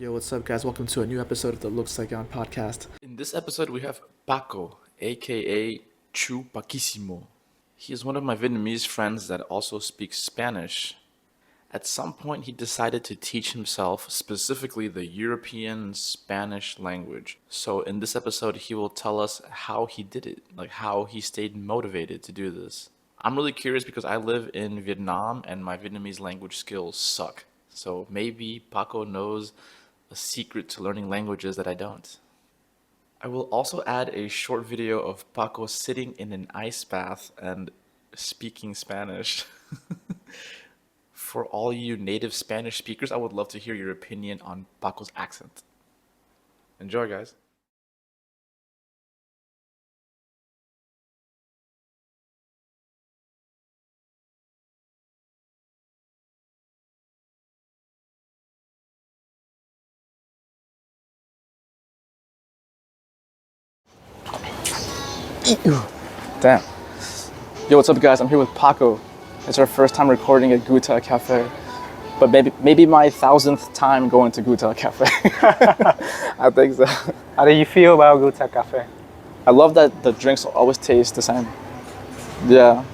Yo, what's up, guys? Welcome to a new episode of the Lux Saigon Podcast. In this episode, we have Paco, aka Chu Paquisimo. He is one of my Vietnamese friends that also speaks Spanish. At some point, he decided to teach himself specifically the European Spanish language. So, in this episode, he will tell us how he did it, like how he stayed motivated to do this. I'm really curious because I live in Vietnam and my Vietnamese language skills suck. So, maybe Paco knows a secret to learning languages that I don't. I will also add a short video of Paco sitting in an ice bath and speaking Spanish. For all you native Spanish speakers, I would love to hear your opinion on Paco's accent. Enjoy, guys. Damn. Yo, what's up, guys? I'm here with Paco. It's our first time recording at Guta Cafe, but maybe my 1000th time going to Guta Cafe. I think so. How do you feel about Guta Cafe? I love that the drinks always taste the same. Yeah.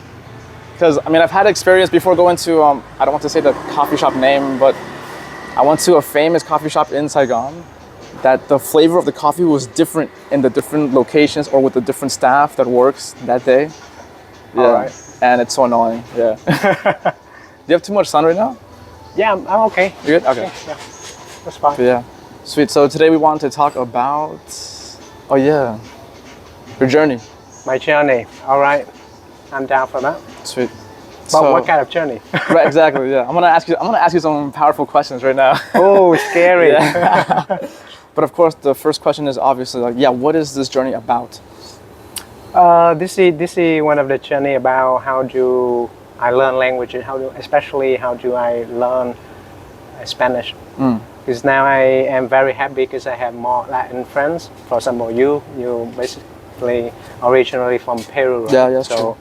Because, I've had experience before going to, I don't want to say the coffee shop name, but I went to a famous coffee shop in Saigon that the flavor of the coffee was different in the different locations or with the different staff that works that day. Yeah. All right. And it's so annoying. Yeah. Do you have too much sun right now? Yeah, I'm okay. You good? Okay. Yeah, that's fine. Yeah. Sweet. So today we want to talk about, your journey. My journey. All right. I'm down for that. Sweet. But what kind of journey? Right, exactly. Yeah. I'm gonna ask you some powerful questions right now. Oh, scary. Yeah. But of course, the first question is obviously what is this journey about? This is one of the journey about how do I learn languages, especially how do I learn Spanish. Because now I am very happy because I have more Latin friends. For example, you basically originally from Peru, right? Yeah, that's true.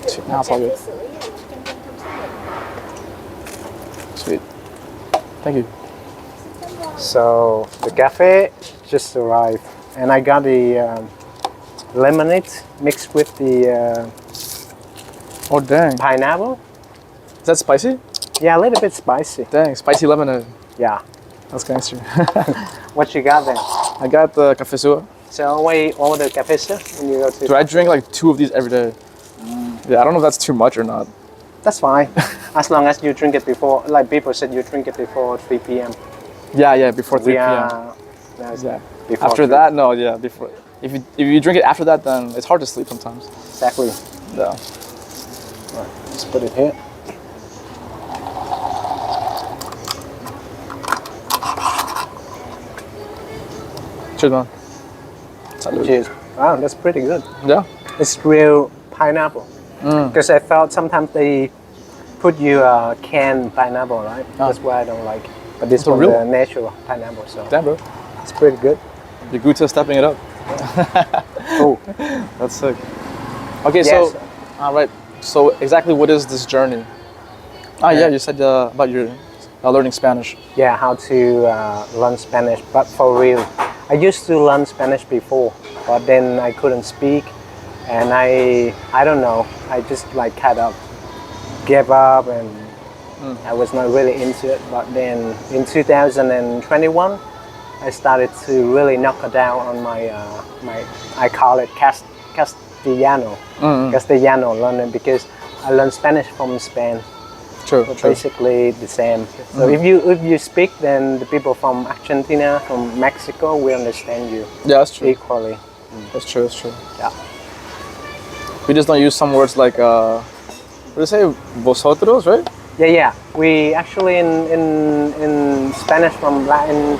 Sweet. Now it's all good. Sweet. Thank you. So the cafe just arrived, and I got the lemonade mixed with the Oh dang. pineapple. Is that spicy? Yeah, a little bit spicy. Dang, spicy lemonade. Yeah. That's gangster. What you got then? I got the cafezua. So wait, order cafe sir when you go to. Dude, I drink like 2 of these every day. Yeah, I don't know if that's too much or not. That's fine, as long as you drink it before. Like people said, you drink it before 3 p.m. Yeah, before 3 p.m. Yeah. Before After 3. that, no, yeah, before. If you drink it after that, then it's hard to sleep sometimes. Exactly. Yeah. Right, let's put it here. Cheers, man. Salud. Cheers. Wow, that's pretty good. Yeah. It's real pineapple. Because I thought sometimes they put you canned pineapple, right? That's why I don't like. But this It's a one, real the one? natural pineapple, so Damn, bro. it's pretty good. The Guta stepping it up. Oh, That's sick. Okay, yes. so, all right. So exactly what is this journey? Yeah, you said about your learning Spanish. Yeah, how to learn Spanish, but for real. I used to learn Spanish before, but then I couldn't speak, and I don't know. I just like kind of gave up, and I was not really into it. But then in 2021, I started to really knock it down on my I call it Castellano learning, because I learned Spanish from Spain. True. So basically the same. So if you speak, then the people from Argentina, from Mexico, will understand you Yeah, that's true. equally. That's true. That's true. Yeah. We just don't use some words like what do you say? Vosotros, right? Yeah. We actually in Spanish from Latin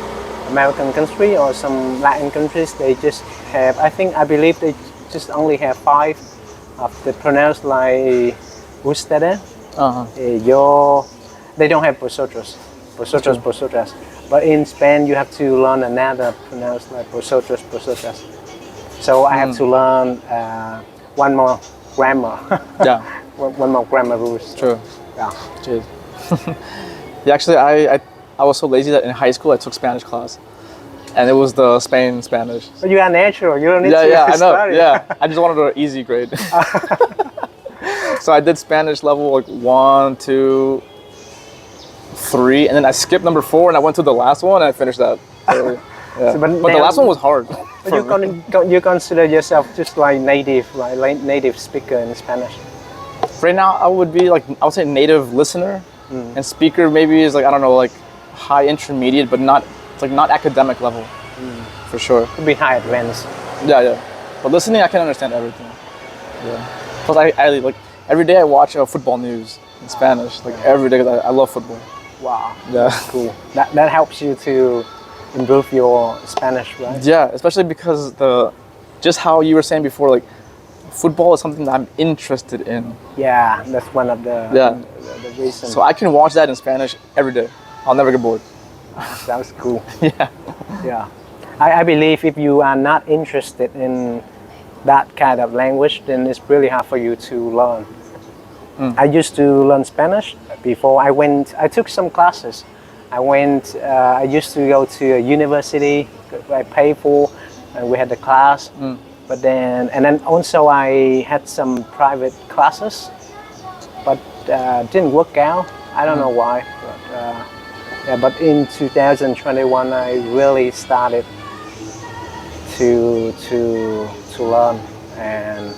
American country or some Latin countries, they just have. I believe they just only have 5 of the pronounced like ustedes. Yo. They don't have vosotros. Vosotras. But in Spain, you have to learn another pronounced like vosotros. So I have to learn one more grammar. Yeah. one more grammar rules. True. Yeah. Cheers. Yeah, actually, I I was so lazy that in high school I took Spanish class, and it was the Spain Spanish. But you are natural. You don't need to I know. study. Yeah, I just wanted an easy grade. So I did Spanish level like 1, 2, 3, and then I skipped number 4, and I went to the last one, and I finished that. So, yeah. So, but the last one was hard. But you consider yourself just like native speaker in Spanish? Right now, I would say native listener, and speaker maybe is like, I don't know, like high intermediate, but not academic level, for sure. Could be high advanced. Yeah. But listening, I can understand everything. Yeah. Plus, I like every day I watch football news in Spanish, like every day, 'cause I love football. Wow. Yeah. That's cool. That helps you to improve your Spanish, right? Yeah, especially because just how you were saying before, like football is something that I'm interested in. Yeah, that's one of the reasons. So I can watch that in Spanish every day. I'll never get bored. Sounds cool. Yeah. Yeah. I believe if you are not interested in that kind of language, then it's really hard for you to learn. I used to learn Spanish before I took some classes. I used to go to a university, I paid for, and we had the class. But then also I had some private classes, but didn't work out. I don't know why. But in 2021, I really started to learn, and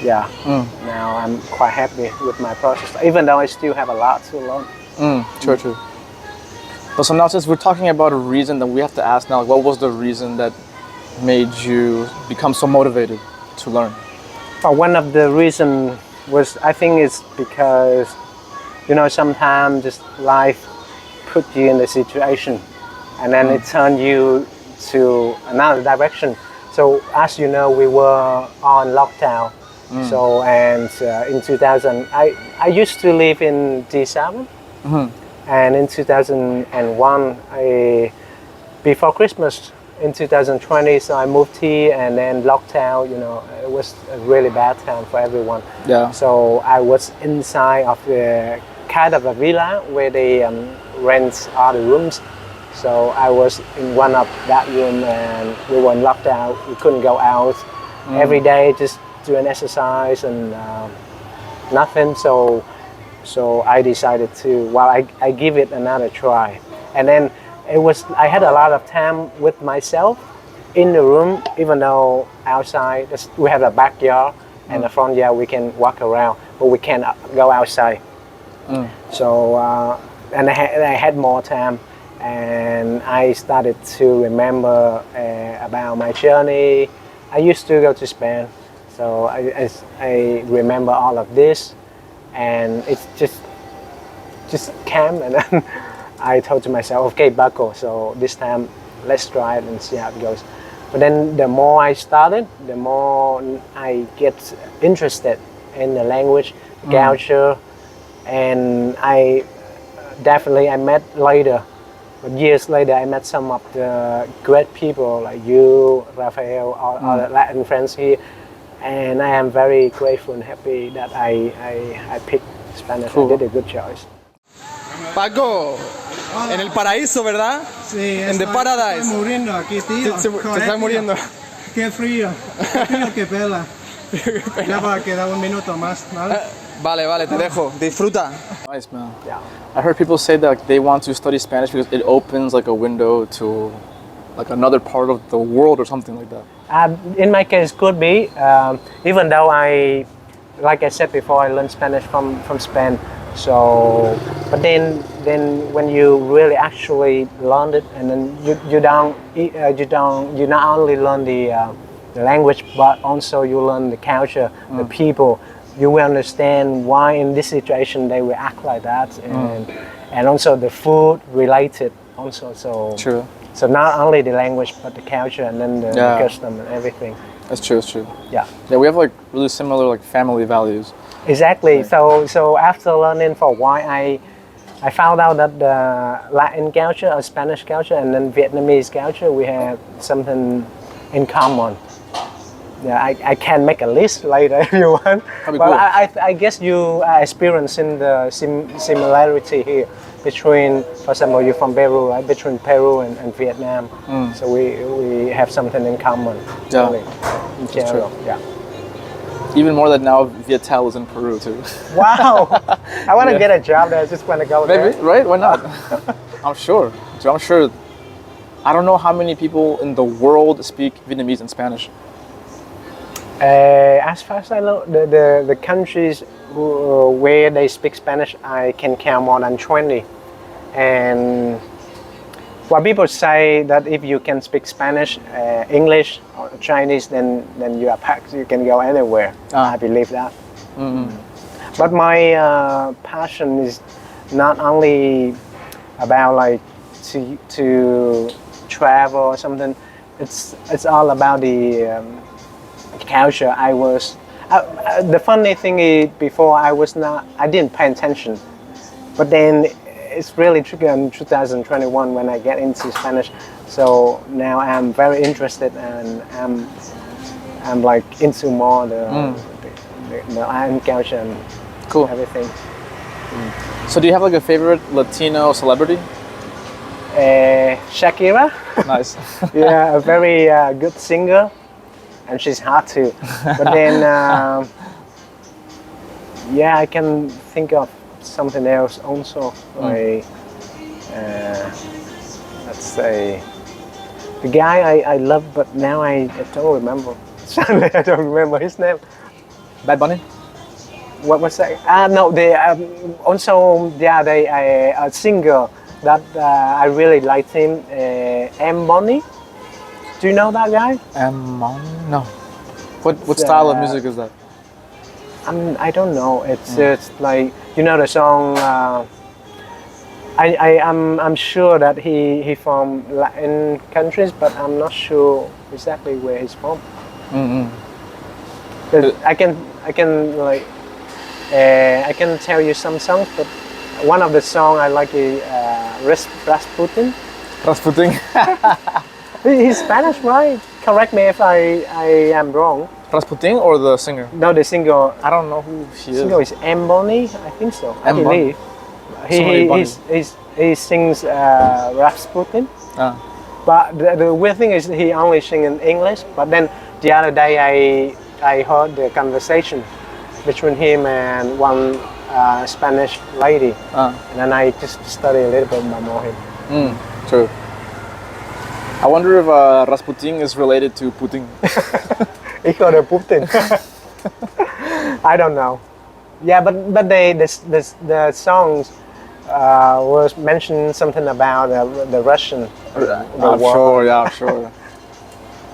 now I'm quite happy with my process, even though I still have a lot to learn. True. So now, since we're talking about a reason, then we have to ask now, what was the reason that made you become so motivated to learn? One of the reasons was, I think it's because, sometimes just life put you in the situation, and then it turned you to another direction. So as you know, we were on lockdown. So in 2000, I used to live in D7, and in 2001, before Christmas in 2020, so I moved here, and then lockdown. It was a really bad time for everyone. Yeah. So I was inside of the kind of a villa where they rent all the rooms. So I was in one of that room, and we were in lockdown. We couldn't go out. Every day, just doing exercise and nothing. So I decided to, I give it another try. And then I had a lot of time with myself in the room, even though outside we have a backyard and the front yard, we can walk around, but we can't go outside. So and I had more time, and I started to remember about my journey. I used to go to Spain, so I remember all of this, and it's just came, and then I told to myself, okay, Paco, so this time let's try it and see how it goes. But then the more I started, the more I get interested in the language, culture, and I met later, but years later, I met some of the great people like you, Rafael, all the Latin friends here, and I am very grateful and happy that I picked Spanish. Cool. I did a good choice. Paco, en el paraíso, ¿verdad? Sí, en The Paradise. Estoy muriendo aquí, tío. Te estás muriendo. Qué frío, que pela. Ya para quedar un minuto más, ¿vale? Vale, te dejo. Disfruta. Nice, man. Yeah. I heard people say that they want to study Spanish because it opens like a window to like another part of the world or something like that. In my case, could be. Even though like I said before, I learned Spanish from Spain. So, but then when you really actually learn it, and then you not only learn the language, but also you learn the culture, the people. You will understand why in this situation they will act like that, and also the food related also. So True. So not only the language, but the culture, and then the custom and everything. That's true. Yeah. Yeah, we have like really similar like family values. Exactly. Right. So after learning for a while, I found out that the Latin culture, or Spanish culture, and then Vietnamese culture, we have something in common. Yeah, I can make a list later if you want. But cool. I guess you are experiencing the similarity here. between, for example, you're from Peru, right? Between Peru and Vietnam. So we have something in common. Yeah. Really, in general. Yeah. Even more that now Vietel is in Peru too. Wow. I want to get a job there. I just want to go Maybe, there. right? Why not? I'm sure. So I'm sure. I don't know how many people in the world speak Vietnamese and Spanish. As far as I know, the countries where they speak Spanish, I can count more than 20. And what people say that if you can speak Spanish, English, or Chinese, then you are packed. You can go anywhere. I believe that. But my passion is not only about like to travel or something. It's all about the culture. The funny thing is, before I didn't pay attention, but then it's really triggered in 2021 when I get into Spanish. So now I'm very interested, and I'm like into more the Latin culture and Cool. everything. So do you have like a favorite Latino celebrity? Shakira, Nice. yeah, a very good singer, and she's hot too. But then, yeah, I can think of something else also. Like, let's say, the guy I love, but now I don't remember. Sadly, I don't remember his name. Bad Bunny? What was that? No, they also a singer that I really liked him. M. Bonnie. Do you know that guy? No. What style of music is that? I don't know. It's just like, you know the song. I'm sure that he from Latin countries, but I'm not sure exactly where he's from. I can like I can tell you some songs, but one of the songs I like is Rasputin. Rasputin? He's Spanish, right? Correct me if I am wrong. Rasputin or the singer? No, the singer. I don't know who she is. Singer is M. Bonnie, I think so. I M. believe. He sings Rasputin. But the weird thing is he only sings in English. But then the other day I heard the conversation between him and one Spanish lady, and then I just studied a little bit more him. True. I wonder if Rasputin is related to Putin. Hijo de Putin. I don't know. Yeah, but the songs was mentioned something about the Russian. I'm sure. Yeah, I'm sure.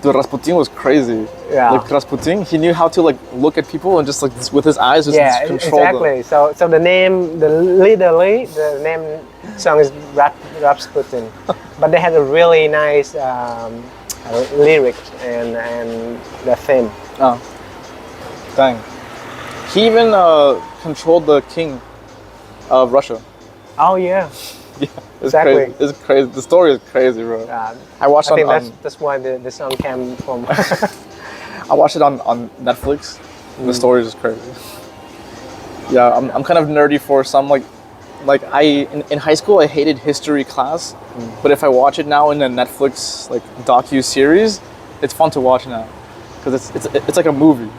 Dude, Rasputin was crazy. Yeah. Like Rasputin, he knew how to like look at people and just like with his eyes just control exactly. them. So the name, the name song is Rasputin, but they had a really nice lyrics and the theme. Oh, dang. He even controlled the king of Russia. Oh yeah. Yeah, it's Exactly. crazy. It's crazy. The story is crazy, bro. I watched I think on that's why the song came from. I watched it on Netflix. The story is crazy. Yeah, I'm kind of nerdy for some like in high school I hated history class, but if I watch it now in a Netflix like docu-series, it's fun to watch now because it's like a movie.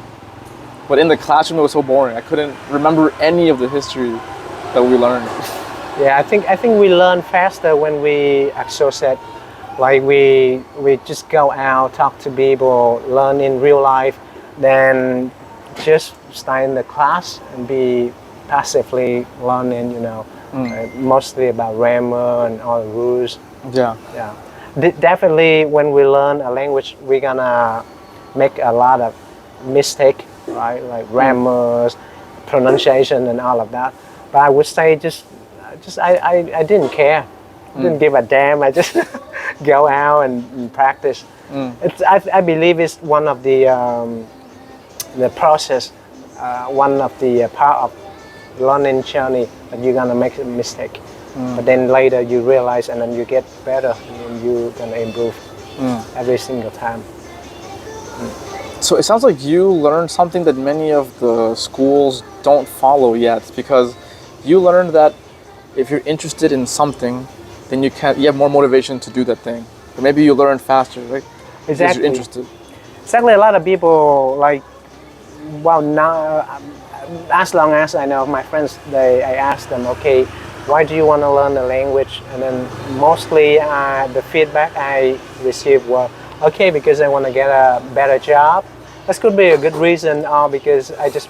But in the classroom it was so boring. I couldn't remember any of the history that we learned. Yeah, I think we learn faster when we associate, like we just go out, talk to people, learn in real life, than just stay in the class and be passively learning. You know, mostly about grammar and all the rules. Yeah. Yeah, definitely when we learn a language, we're gonna make a lot of mistake, right? Like grammars, pronunciation, and all of that. But I would say I didn't care. I didn't give a damn. I just go out and practice. I believe it's one of the process, one of the part of learning journey that you're gonna make a mistake. But then later you realize and then you get better and you're gonna improve every single time. So it sounds like you learned something that many of the schools don't follow yet, because you learned that if you're interested in something, then you have more motivation to do that thing. Or maybe you learn faster, right? Because Exactly. you're interested. Exactly, a lot of people like, well, now, as long as I know of my friends, I ask them, okay, why do you want to learn the language? And then mostly the feedback I receive was, okay, because I want to get a better job. This could be a good reason, or because I just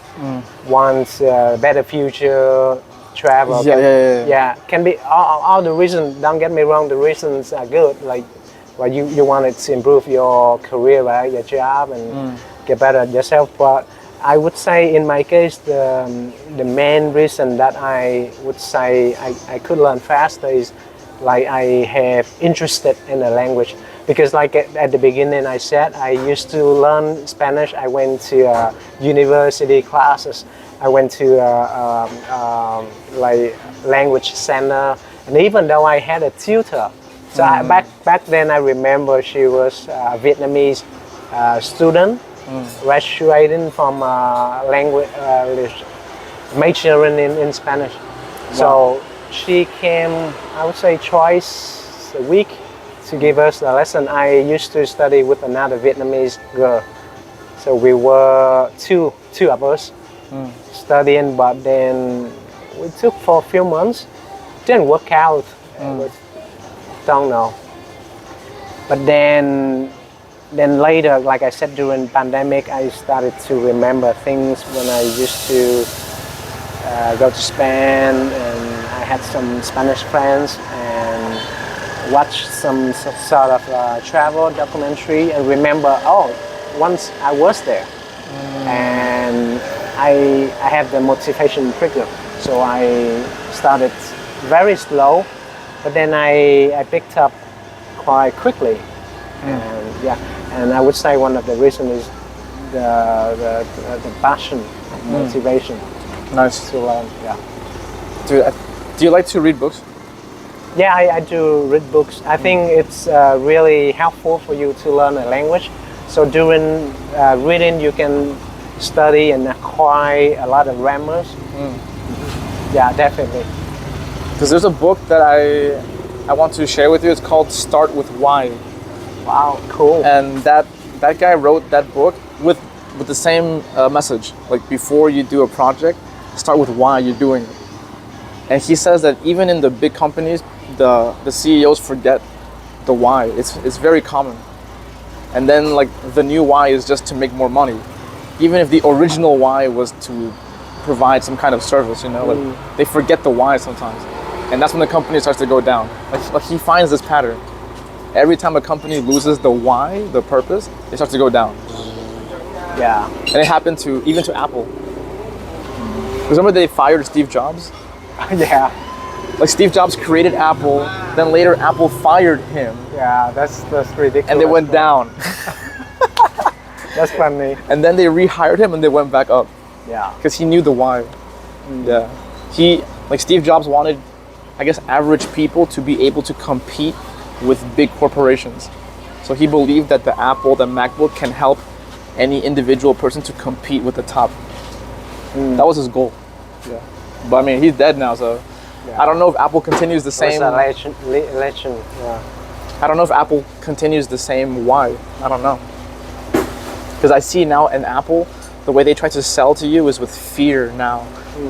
want a better future, travel. Yeah. Can be all the reasons. Don't get me wrong, the reasons are good. Like, well, you wanted to improve your career, right, your job, and get better at yourself. But I would say, in my case, the main reason that I would say I could learn faster is like I have interested in the language. Because like at the beginning I said, I used to learn Spanish. I went to university classes. I went to like language center. And even though I had a tutor, so back then I remember she was a Vietnamese student, graduating from language, majoring in Spanish. So she came, I would say, twice a week to give us a lesson. I used to study with another Vietnamese girl. So we were two of us studying, but then we took for a few months. Didn't work out. Don't know. But then later, like I said, during pandemic, I started to remember things when I used to go to Spain, and I had some Spanish friends, and watch some sort of travel documentary, and remember, once I was there, and I have the motivation trigger. So I started very slow, but then I picked up quite quickly, and I would say one of the reasons is the passion, motivation. Nice. To learn, Dude, do you like to read books? Yeah, I do read books. I think it's really helpful for you to learn a language. So during reading, you can study and acquire a lot of grammars. Yeah, definitely. Because there's a book that I want to share with you. It's called Start With Why. Wow, cool. And that guy wrote that book with the same message. Like, before you do a project, start with why you're doing it. And he says that even in the big companies, the CEOs forget the why. It's very common. And then like the new why is just to make more money. Even if the original why was to provide some kind of service, like they forget the why sometimes. And that's when the company starts to go down. Like he finds this pattern. Every time a company loses the why, the purpose, it starts to go down. Yeah. And it happened even to Apple. Remember they fired Steve Jobs? Yeah. Like Steve Jobs created Apple, then later Apple fired him. Yeah, that's ridiculous. And they went down. That's funny. And then they rehired him and they went back up. Yeah. Because he knew the why. Yeah. Steve Jobs wanted, I guess, average people to be able to compete with big corporations. So he believed that the Apple, the MacBook can help any individual person to compete with the top. That was his goal. Yeah. But I mean, he's dead now, so I don't know if Apple continues the same. It's a legend. Yeah. I don't know if Apple continues the same why. I don't know. Because I see now in Apple, the way they try to sell to you is with fear now.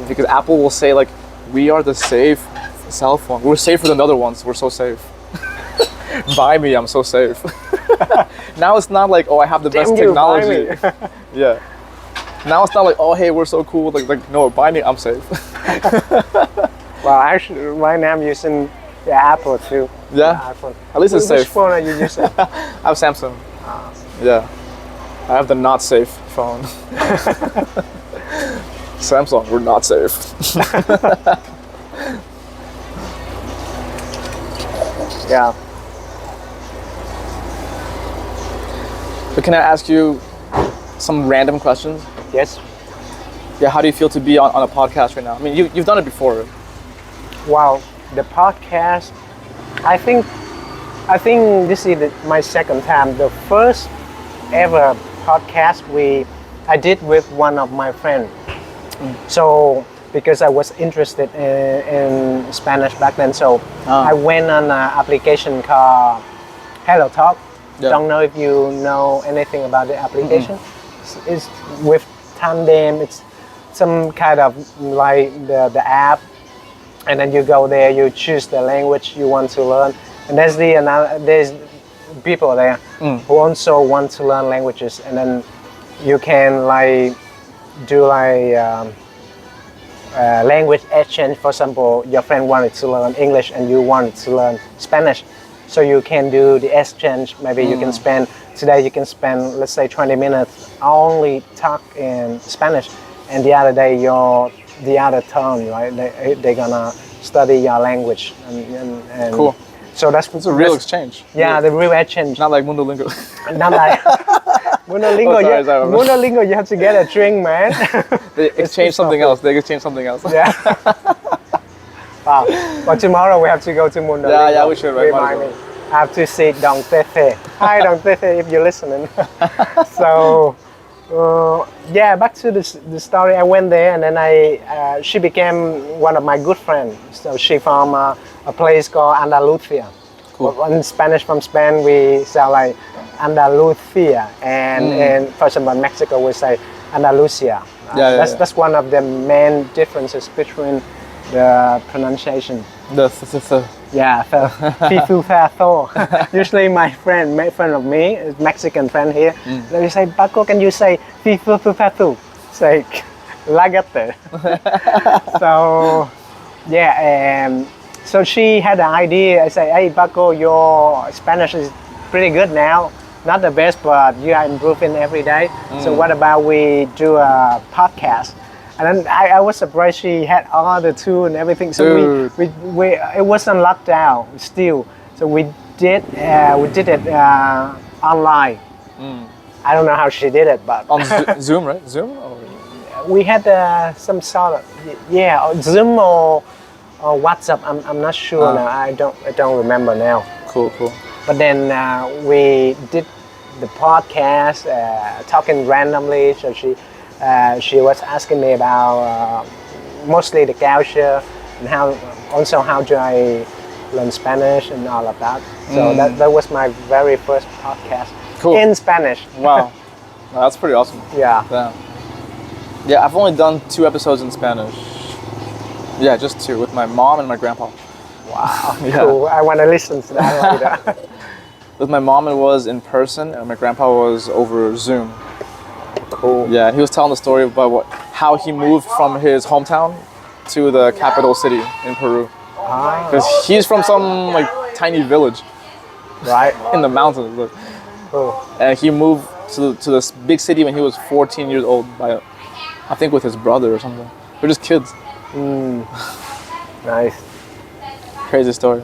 Because Apple will say like, we are the safe cell phone. We're safer than the other ones. We're so safe. Buy me, I'm so safe. Now it's not like, I have the best technology. Yeah. Now it's not like, hey, we're so cool. Like no, buy me, I'm safe. Well, actually, right now I'm using the Apple too. Yeah. The iPhone. At least it's Which safe. phone are you using? I have Samsung. Yeah. I have the not safe phone. Samsung, we're not safe. Yeah. But can I ask you some random questions? Yes. Yeah, how do you feel to be on a podcast right now? I mean, you've done it before. Wow, the podcast. I think this is my second time. The first ever podcast I did with one of my friends. So because I was interested in Spanish back then. So I went on an application called Hello Talk. Yeah. Don't know if you know anything about the application. It's with Tandem. It's some kind of like the app, and then you go there, you choose the language you want to learn, and there's people there who also want to learn languages, and then you can like do like language exchange. For example, your friend wanted to learn English and you wanted to learn Spanish, so you can do the exchange. Maybe you can spend today, you can spend, let's say, 20 minutes only talk in Spanish, and the other day the other turn, right? They're gonna study your language and Cool. So that's It's a real exchange. Yeah, the real exchange. Not like Mundolingo. Not like Monolingo. Oh, sorry. Monolingo, you have to get a drink, man. They exchange something else. They exchange something else. Yeah. Wow. But tomorrow we have to go to Monolingo. Yeah, we should, right? Remind me. I have to see Dong Tefe. Hi, Dong Tefe, if you're listening. So, yeah, back to the story. I went there, and then she became one of my good friends. So she from a place called Andalusia. Cool. In Spanish from Spain, we sound like Andalusia, and for example, in Mexico, we say Andalusia. That's one of the main differences between the pronunciation. Yeah, fifu fato. Usually my friend of me, a Mexican friend here, they say, Paco, can you say fifu fato? Say, lagate. So, yeah, so she had an idea. I say, hey, Paco, your Spanish is pretty good now. Not the best, but you are improving every day. So what about we do a podcast? And then I was surprised she had all the tools and everything. So we it was on lockdown still. So we did it online. I don't know how she did it, but On Zoom, right? Zoom? Or? We had some sort of Zoom or WhatsApp. I'm not sure now. I don't remember now. Cool. But then we did the podcast, talking randomly. So she was asking me about mostly the culture and how do I learn Spanish and all of that. So that was my very first podcast in Spanish. Wow. That's pretty awesome. Yeah. Yeah, I've only done 2 episodes in Spanish. Yeah, just 2 with my mom and my grandpa. Wow. Cool. I want to listen to that later. With my mom, it was in person, and my grandpa was over Zoom. Cool. Yeah, and he was telling the story about how he moved from his hometown to the capital city in Peru. Because he's from some like tiny village, Right. in the mountains. Look. Cool. And he moved to this big city when he was 14 years old, I think with his brother or something. They're just kids. Nice. Crazy story.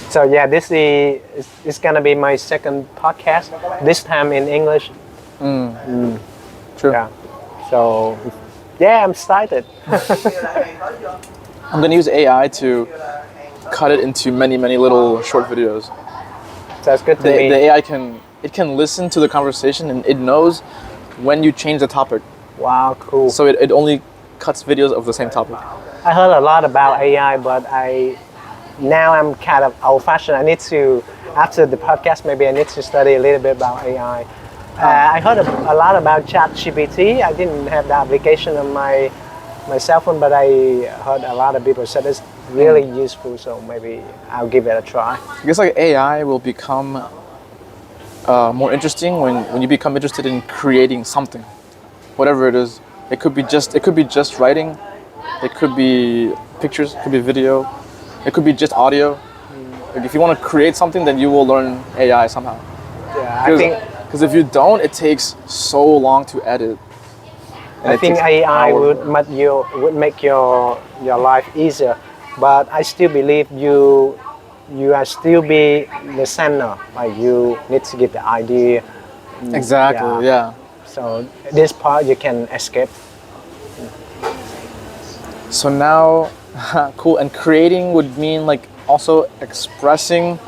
So yeah, this is gonna be my second podcast. This time in English. True. Yeah. So yeah, I'm excited. I'm gonna use AI to cut it into many little short videos. Sounds good to The me. AI can listen to the conversation, and it knows when you change the topic. Wow, cool. So it only cuts videos of the same topic. I heard a lot about AI, but now I'm kind of old-fashioned. I need to, after the podcast, maybe I need to study a little bit about AI. I heard a lot about ChatGPT. I didn't have the application on my cell phone, but I heard a lot of people said it's really useful, so maybe I'll give it a try. I guess like AI will become more interesting when you become interested in creating something, whatever it is. It could be just writing. It could be pictures. It could be video. It could be just audio. Like if you want to create something, then you will learn AI somehow. Yeah, I think Because if you don't, it takes so long to edit. And I think takes AI hours. would make your life easier, but I still believe you are still be the center. Like you need to get the idea. Exactly. Yeah. So this part you can escape. So now, cool. And creating would mean like also expressing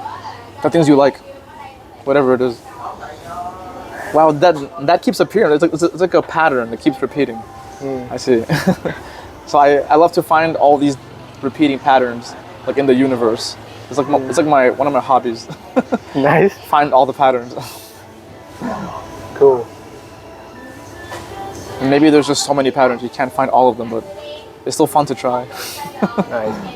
the things you like, whatever it is. Wow, that keeps appearing. It's like a pattern that keeps repeating. I see. So I love to find all these repeating patterns, like in the universe. It's like one of my hobbies. Nice. Find all the patterns. Cool. Maybe there's just so many patterns you can't find all of them, but it's still fun to try. Nice.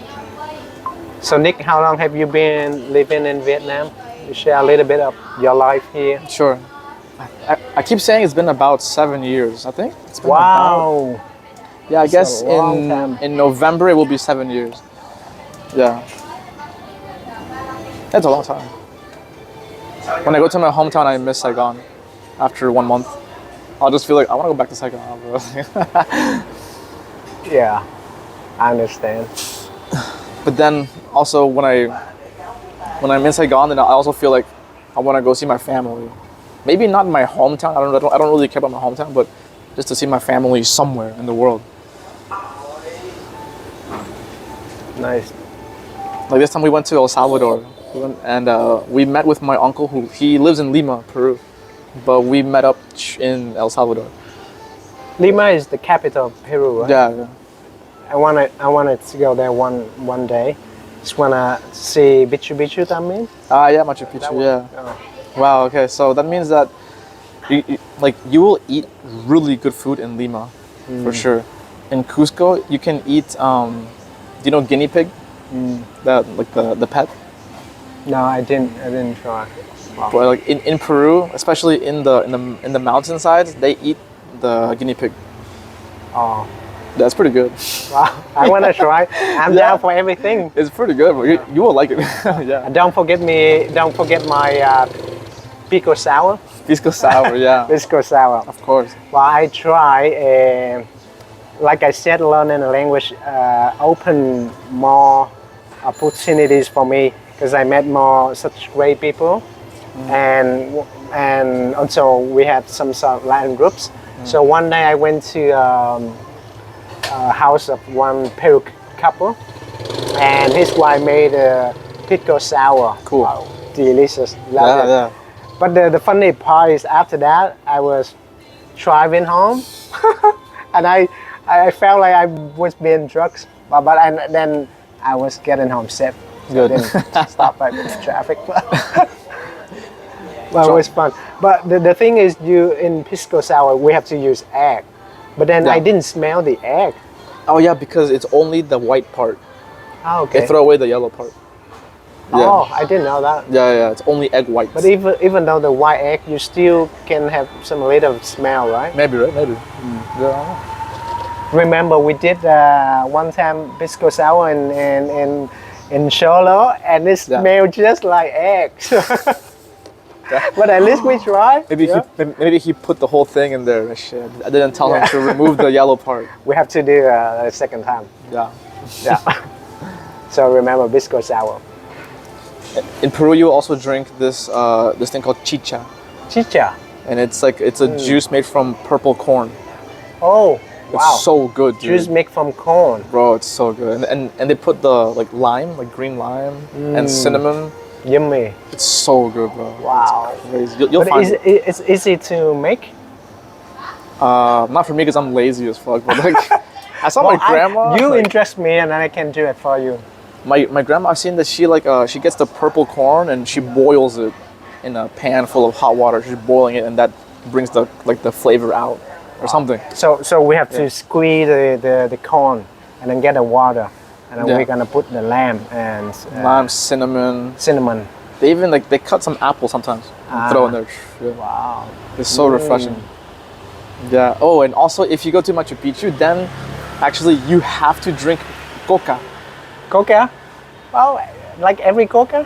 So Nick, how long have you been living in Vietnam? You share a little bit of your life here. Sure. I keep saying it's been about 7 years. I think it's been about, Wow. yeah, I That's a guess long time. in November it will be 7 years. Yeah. That's a long time. When I go to my hometown, I miss Saigon. After 1 month, I'll just feel like I want to go back to Saigon. Bro. Yeah, I understand. But then also when I'm in Saigon, then I also feel like I want to go see my family. Maybe not in my hometown. I don't really care about my hometown, but just to see my family somewhere in the world. Nice. Like this time we went to El Salvador, and we met with my uncle he lives in Lima, Peru, but we met up in El Salvador. Lima is the capital of Peru, right? Yeah. I wanted to go there one day. Just wanna see Bichu Bichu también. Yeah, Machu Picchu. Yeah. Oh. Wow. Okay, so that means that you will eat really good food in Lima, for sure. In Cusco, you can eat. Do you know guinea pig? That like the pet. No, I didn't try. Wow. But like in Peru, especially in the mountainsides, they eat the guinea pig. Oh, That's pretty good. wow! I wanna try. I'm Yeah. down for everything. It's pretty good. But you will like it. Yeah. Don't forget my pico sour. Pisco sour. Yeah. Pisco sour. Of course. Well, I try. Like I said, learning a language open more opportunities for me because I met more such great people, and also we had some sort of Latin groups. So one day I went to a house of one Peru couple, and his wife made a pisco sour. Cool. Wow, delicious. Love it. Yeah. But the funny part is after that I was driving home, and I felt like I was being drugs, but then I was getting home safe. Good. I didn't stop by traffic. Well, it was fun. But the thing is, in pisco sour we have to use egg, but then Yeah. I didn't smell the egg. Oh yeah, because it's only the white part. Oh, okay. They throw away the yellow part. Yeah. Oh, I didn't know that. Yeah. It's only egg whites. But even though the white egg, you still can have some little smell, right? Maybe, right? Maybe. Yeah. Remember, we did one time pisco sour in Sholo, and it Yeah. smelled just like eggs. But at least we tried. Maybe he put the whole thing in there. Shit. I didn't tell him Yeah. to remove the yellow part. We have to do a second time. Yeah. Yeah. So remember pisco sour. In Peru, you also drink this thing called chicha, Chicha. and it's a juice made from purple corn. Oh, It's wow. so good, dude. Juice made from corn. Bro, it's so good. And they put the lime, green lime, and cinnamon. Yummy. It's so good, bro. Wow. It's crazy. You'll But find it's easy to make. not for me because I'm lazy as fuck. But I saw my grandma. You interest me, and I can do it for you. My grandma, I've seen that she gets the purple corn and she boils it in a pan full of hot water. She's boiling it, and that brings the flavor out or something. So we have to squeeze the corn and then get the water, and then Yeah. we're gonna put the lamb and Lime, cinnamon. cinnamon. They even they cut some apple sometimes and throw in there. Yeah. Wow. It's so refreshing. Yeah. Oh, and also if you go to Machu Picchu, then actually you have to drink coca. Coca? Well, like every coca,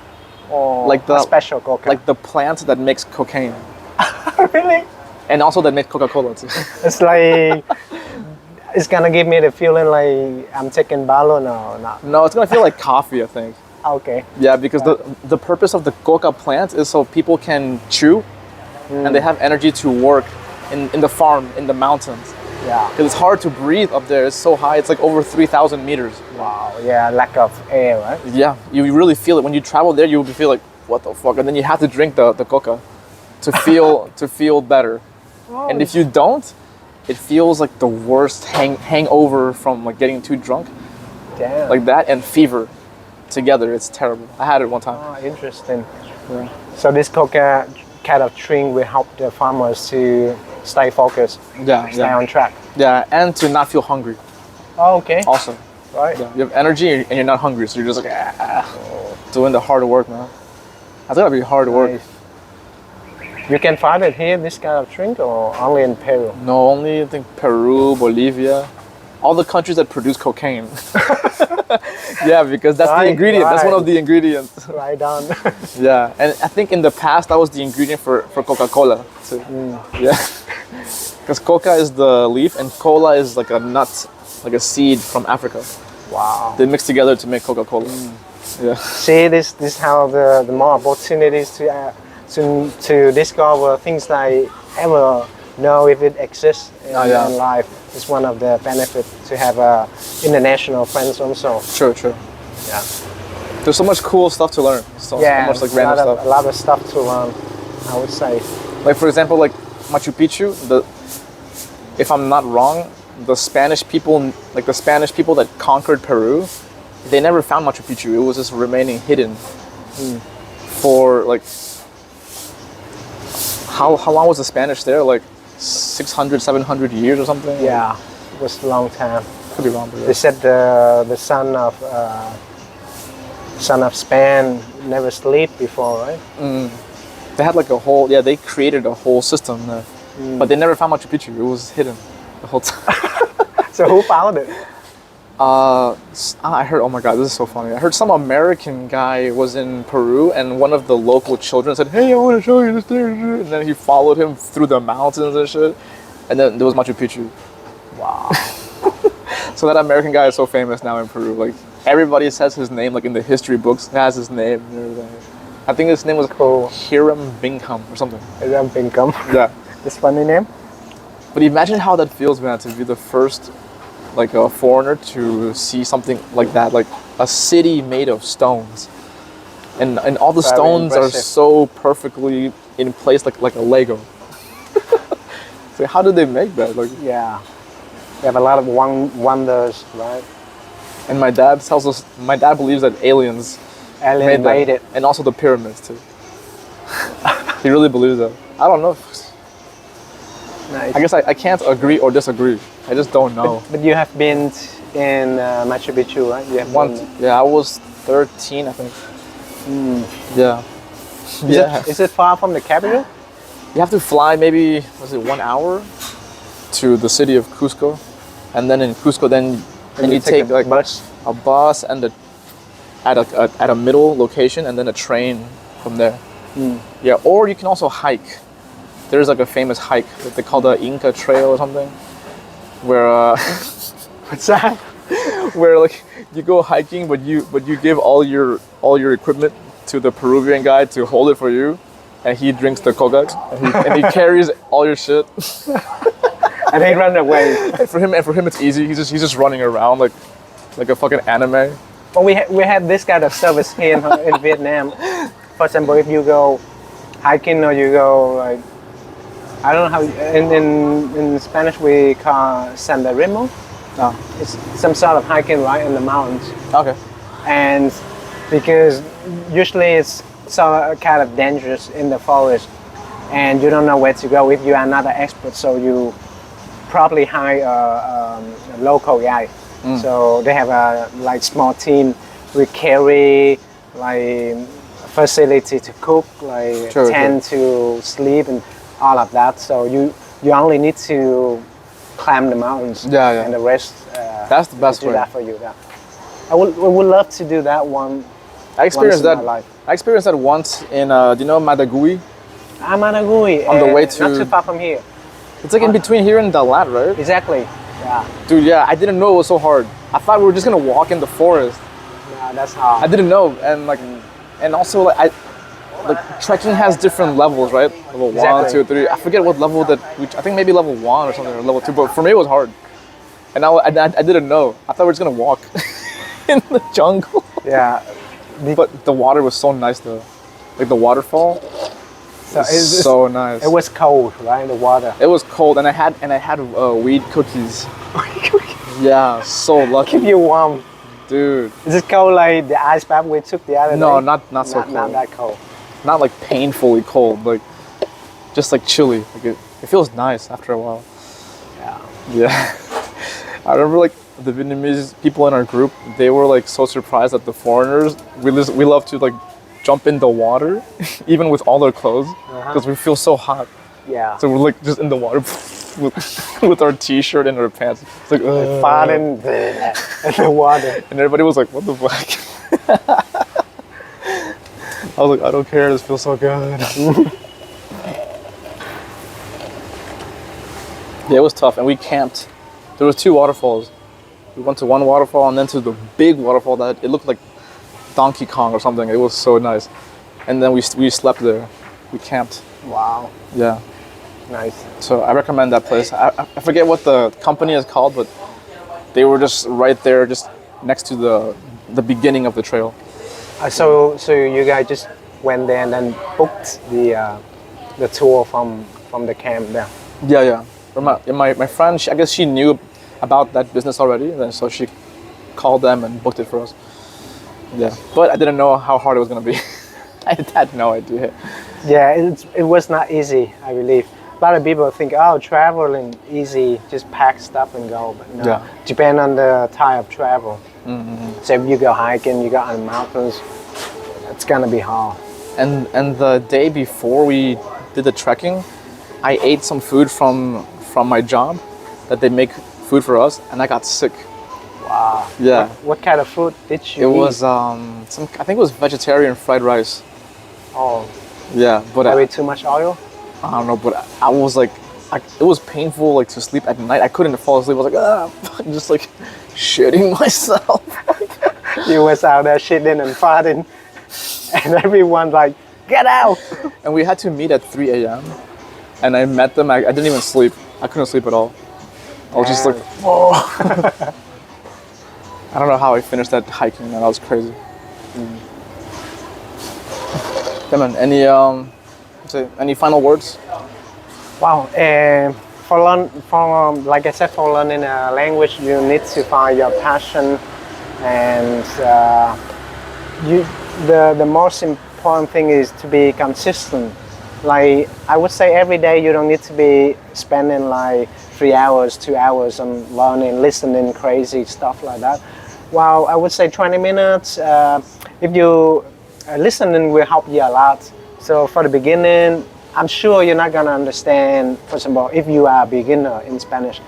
or Like the- a special coca? Like the plant that makes cocaine. Really? And also that makes Coca-Cola too. It's like it's gonna give me the feeling like I'm taking balloon or not. No, it's gonna feel like coffee, I think. Okay. Yeah, because the purpose of the coca plant is so people can chew and they have energy to work in the farm, in the mountains. Yeah. Because it's hard to breathe up there. It's so high. It's like over 3,000 meters. Wow. Yeah. Lack of air, right? Yeah, you really feel it. When you travel there, you will feel like, what the fuck? And then you have to drink the coca to feel better. Oh, And if you don't, it feels like the worst hangover from like getting too drunk, Damn. like that and fever together. It's terrible. I had it one time. Oh, interesting. Yeah. So this coca kind of drink will help the farmers to stay focused, stay on track. Yeah, and to not feel hungry. Oh, okay. Also, Right. yeah, you have energy and you're not hungry, so you're just like doing the hard work, man. That's gotta be hard work. Nice. You can find it here, this kind of drink, or only in Peru? No, only I think Peru, Bolivia, all the countries that produce cocaine. Yeah, because that's the Right, ingredient. That's one right. of the ingredients. Right on. Yeah, and I think in the past that was the ingredient for Coca-Cola too. Yeah, because coca is the leaf and cola is like a nut, like a seed from Africa. Wow. They mix together to make Coca-Cola. Yeah. See, this how the more opportunities to discover things I ever know if it exists in life. It's one of the benefits to have international friends also. True. Yeah. There's so much cool stuff to learn. So much like a random lot stuff. a lot of stuff to learn, I would say. Like for example, like Machu Picchu. If I'm not wrong, the Spanish people that conquered Peru, they never found Machu Picchu. It was just remaining hidden for like how long was the Spanish there? Like 600, 700 years or something? Yeah, it was a long time. Could be wrong, but They said the son of Spain never sleep before, right? they had like they created a whole system there. But they never found Machu Picchu. It was hidden the whole time. So who found it? I heard, oh my god, this is so funny. I heard some American guy was in Peru and one of the local children said, hey, I want to show you this thing. And then he followed him through the mountains and shit. And then there was Machu Picchu. Wow. So that American guy is so famous now in Peru. Like everybody says his name, like in the history books, it has his name and everything. I think his name was Cool. Hiram Bingham or something. Hiram Bingham. Yeah. This funny name? But imagine how that feels, man, to be the first like a foreigner to see something like that, like a city made of stones, and all the Very stones impressive. are so perfectly in place, like a Lego. So how did they make that? Like, Yeah. They have a lot of wonders, right? and my dad believes that aliens Alien made made that, it. and also the pyramids too. He really believes that. I don't know. Nice. I guess I can't agree or disagree. I just don't know. But you have been in Machu Picchu, right? You have Once, been- yeah, I was 13, I think. Yeah. Is it far from the capital? You have to fly maybe, was it 1 hour to the city of Cusco, and then in Cusco, then you take like bus. a bus and at a middle location, and then a train from there. Yeah, or you can also hike. There's like a famous hike that they call the Inca Trail or something, where What's that? where like you go hiking, but you give all your equipment to the Peruvian guy to hold it for you, and he drinks the coca, and he carries all your shit. And they run away. And for him it's easy. He's just running around like a fucking anime. Well, we had this kind of service here in Vietnam. For example, if you go hiking or you go like, I don't know how in Spanish we call senderismo. Oh, It's some sort of hiking right in the mountains, okay. and because usually it's so kind of dangerous in the forest, and you don't know where to go if you are not an expert. So you probably hire a local guy. So they have a like small team. We carry like facility to cook, like Sure, tent to sleep, and all of that. So you only need to climb the mountains. Yeah. And the rest. That's the best do way. that for you. Yeah. I would love to do that one. I experienced once in that. my life. I experienced that once in do you know Madagui? Amanagui. On the way not to- too far from here. It's like in between here and Dalat, right? Exactly. Yeah. Dude, yeah, I didn't know it was so hard. I thought we were just gonna walk in the forest. Yeah, that's how. I didn't know, and also like trekking has different levels, right? Level Exactly. 1, 2, 3. I forget what level I think maybe level 1 or something, or level 2. But for me, it was hard, and I didn't know. I thought we were just gonna walk in the jungle. Yeah. But the water was so nice though, like the waterfall. So it's so nice. It was cold, right? The water. It was cold, and I had weed cookies. Yeah, so lucky, Keep you warm. dude. Is it cold like the ice bath we took the other day? No, not so cold. Not that cold. Not like painfully cold, like just like chilly. Like it feels nice after a while. Yeah. Yeah. I remember like the Vietnamese people in our group, they were like so surprised that the foreigners, we love to like jump in the water, even with all our clothes, because we feel so hot. Yeah. So we're like just in the water with our t-shirt and our pants. It's like, Farting in the water. and everybody was like, what the fuck? I was like, I don't care, this feels so good. Yeah, it was tough, and we camped. There was 2 waterfalls. We went to one waterfall and then to the big waterfall that it looked like Donkey Kong or something. It was so nice. And then we slept there. We camped. Wow. Yeah. Nice. So I recommend that place. I forget what the company is called, but they were just right there, just next to the beginning of the trail. So you guys just went there and then booked the tour from the camp there. Yeah. But my friend, I guess she knew about that business already, and so she called them and booked it for us. Yeah, but I didn't know how hard it was gonna be. I had no idea. Yeah, it was not easy, I believe. A lot of people think, oh, traveling easy, just pack stuff and go. But no, Yeah. depend on the type of travel. Mm-hmm. So if you go hiking, you go on the mountains, it's gonna be hard. And the day before we did the trekking, I ate some food from my job that they make food for us, and I got sick. Wow. Yeah. What kind of food did you It eat? was I think it was vegetarian fried rice. Oh, Yeah, but maybe too much oil? I don't know, but I was like, it was painful like to sleep at night. I couldn't fall asleep. I was like, just like shitting myself. You was out there shitting and farting, and everyone like, get out! And we had to meet at 3 a.m. And I met them. I didn't even sleep. I couldn't sleep at all. I was just like, whoa. I don't know how I finished that hiking, man. That was crazy. Yeah, man. Any final words? Wow. Like I said, for learning a language, you need to find your passion, and the most important thing is to be consistent. Like I would say, every day you don't need to be spending like 3 hours, 2 hours on learning, listening, crazy stuff like that. Well, I would say 20 minutes. If you listening will help you a lot. So for the beginning, I'm sure you're not gonna understand. For example, if you are a beginner in Spanish,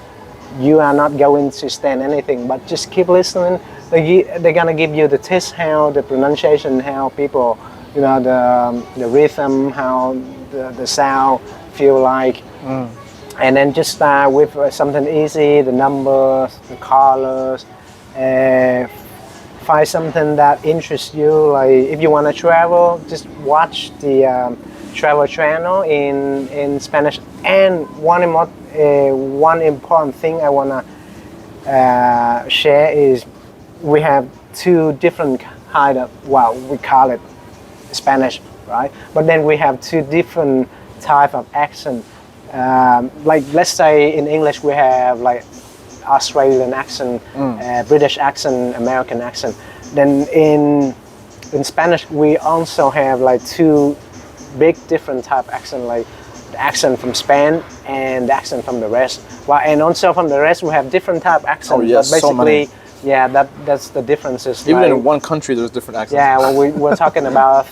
you are not going to understand anything. But just keep listening. They're gonna give you the test, how the pronunciation, how people, you know, the rhythm, how the sound feel like. And then just start with something easy, the numbers, the colors. Find something that interests you. Like if you want to travel, just watch the travel channel in Spanish. And one important thing I want to share is we have 2 different kind of, well, we call it Spanish, right? But then we have 2 different type of accent. Like let's say in English we have like Australian accent, British accent, American accent. Then in Spanish we also have like 2 big different type of accent, like the accent from Spain and the accent from the rest. Well, and also from the rest we have different type of accent. Oh yes, but basically, so many. yeah, that's the differences. Even like, in one country, there's different accents. yeah, well, we're talking about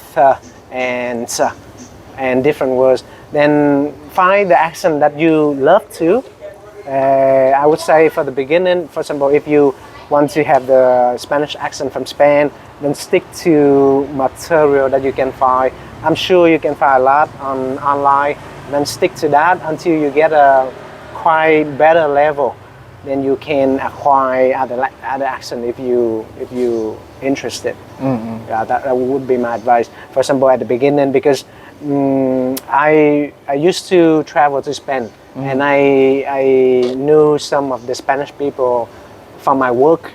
and different words. Then find the accent that you love to. I would say for the beginning, for example, if you want to have the Spanish accent from Spain, then stick to material that you can find. I'm sure you can find a lot online. Then stick to that until you get a quite better level. Then you can acquire other accent if you interested. Mm-hmm. Yeah, that would be my advice. For example, at the beginning, because I used to travel to Spain, and I knew some of the Spanish people from my work,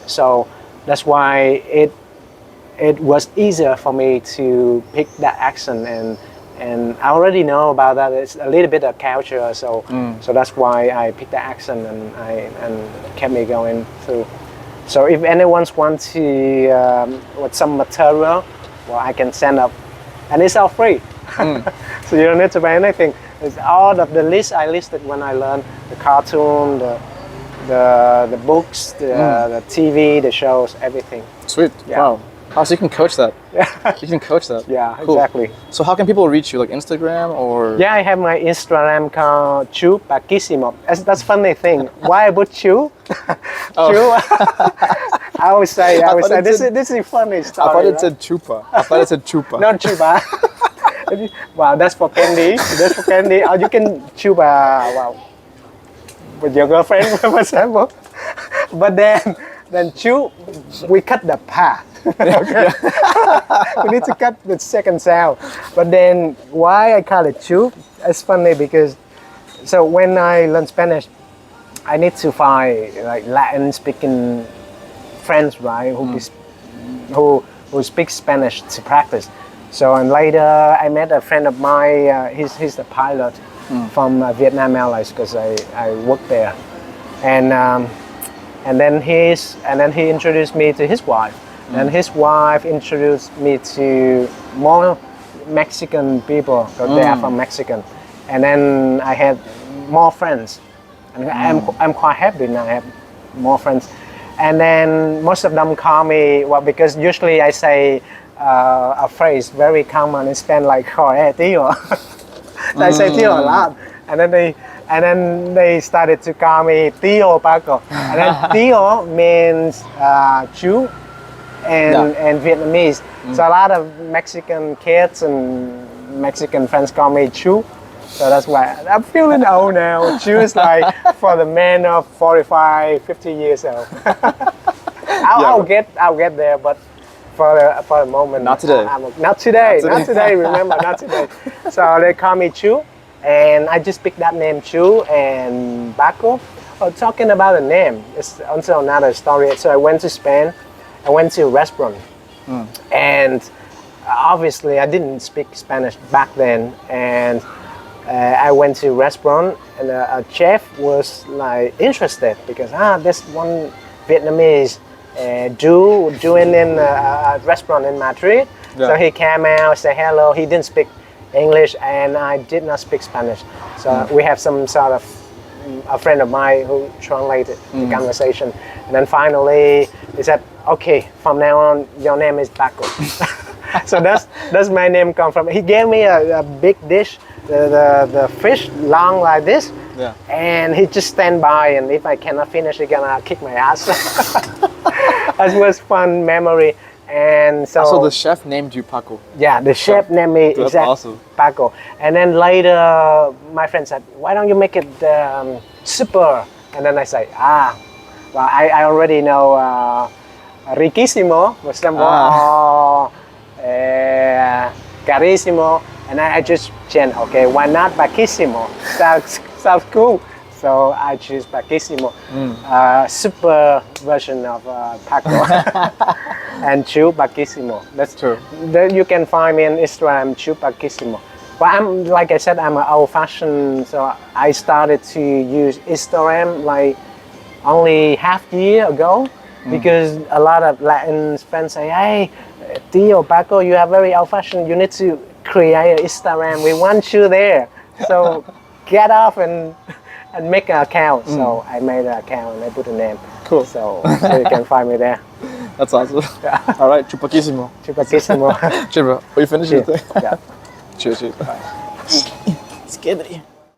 so that's why it was easier for me to pick that accent and I already know about that. It's a little bit of culture, so that's why I picked the accent and kept me going through. So if anyone wants to with some material, well, I can send up, and it's all free. So you don't need to buy anything. It's all of the list I listed when I learned the cartoon, the books, the TV, the shows, everything. Sweet. Yeah. Wow. Oh, so you can coach that. You can coach that. Yeah, Cool. exactly. So how can people reach you? Like Instagram or? Yeah, I have my Instagram called Chu Paquisimo. That's funny thing. Why I put Chu? Chu. I always say this is a funny story. I thought it right? said chupa. I thought it said chupa. Not chupa. Wow, that's for candy. That's for candy. Or you can chupa, wow, with your girlfriend, for example. But then chu, we cut the pa. Okay. We need to cut the second sound. But then why I call it chu? It's funny because so when I learn Spanish, I need to find like Latin speaking friends, right? Who speak Spanish to practice. So and later I met a friend of mine. He's the pilot from Vietnam Airlines because I worked there, and then he introduced me to his wife, and his wife introduced me to more Mexican people because they are from Mexican, and then I had more friends, and I'm quite happy now. I have more friends, and then most of them call me because usually I say. A phrase very common in Spanish like "joder, tío." So I say "tío" a lot, and then they started to call me "tío Paco," and then "tío" means Chu and Vietnamese. So a lot of Mexican kids and Mexican friends call me Chu. So that's why I'm feeling old now. Chu is like for the men of 45, 50 years old. I'll get there, but. For the moment. Not today. Not today. Remember, not today. So they call me Chu, and I just picked that name Chu and Paco. Oh, talking about the name, it's also another story. So I went to Spain. I went to a restaurant, and obviously I didn't speak Spanish back then. And I went to a restaurant, and a chef was like interested because there's one Vietnamese. Doing in a restaurant in Madrid. Yeah. So he came out, said hello. He didn't speak English and I did not speak Spanish. So we have some sort of a friend of mine who translated the conversation. And then finally he said, okay, from now on your name is Paco. So that's my name come from. He gave me a big dish, the fish long like this. Yeah. And he just stand by, and if I cannot finish, he's gonna kick my ass. That was fun memory. And so the chef named you Paco. Yeah, the chef named me awesome. Paco. And then later, my friend said, "Why don't you make it super?" And then I say, well, I already know riquísimo, for example, or carísimo, and I just changed. Okay, why not Paquisimo? Sounds cool. So I choose Paquisimo, super version of Paco, and Chu Paquisimo. That's true. Then you can find me on Instagram, Chu Paquisimo. But like I said, I'm an old-fashioned, so I started to use Instagram like only half year ago, because a lot of Latin friends say, "Hey, Tío Paco, you are very old-fashioned. You need to create an Instagram. We want you there." So get off and make an account. So I made an account and I put a name. Cool. So you can find me there. That's awesome. Yeah. All right, Chu Paquisimo. Chu Paquisimo. Cheers, bro. Are you finished? Yeah. Cheers. Bye. Skiddy.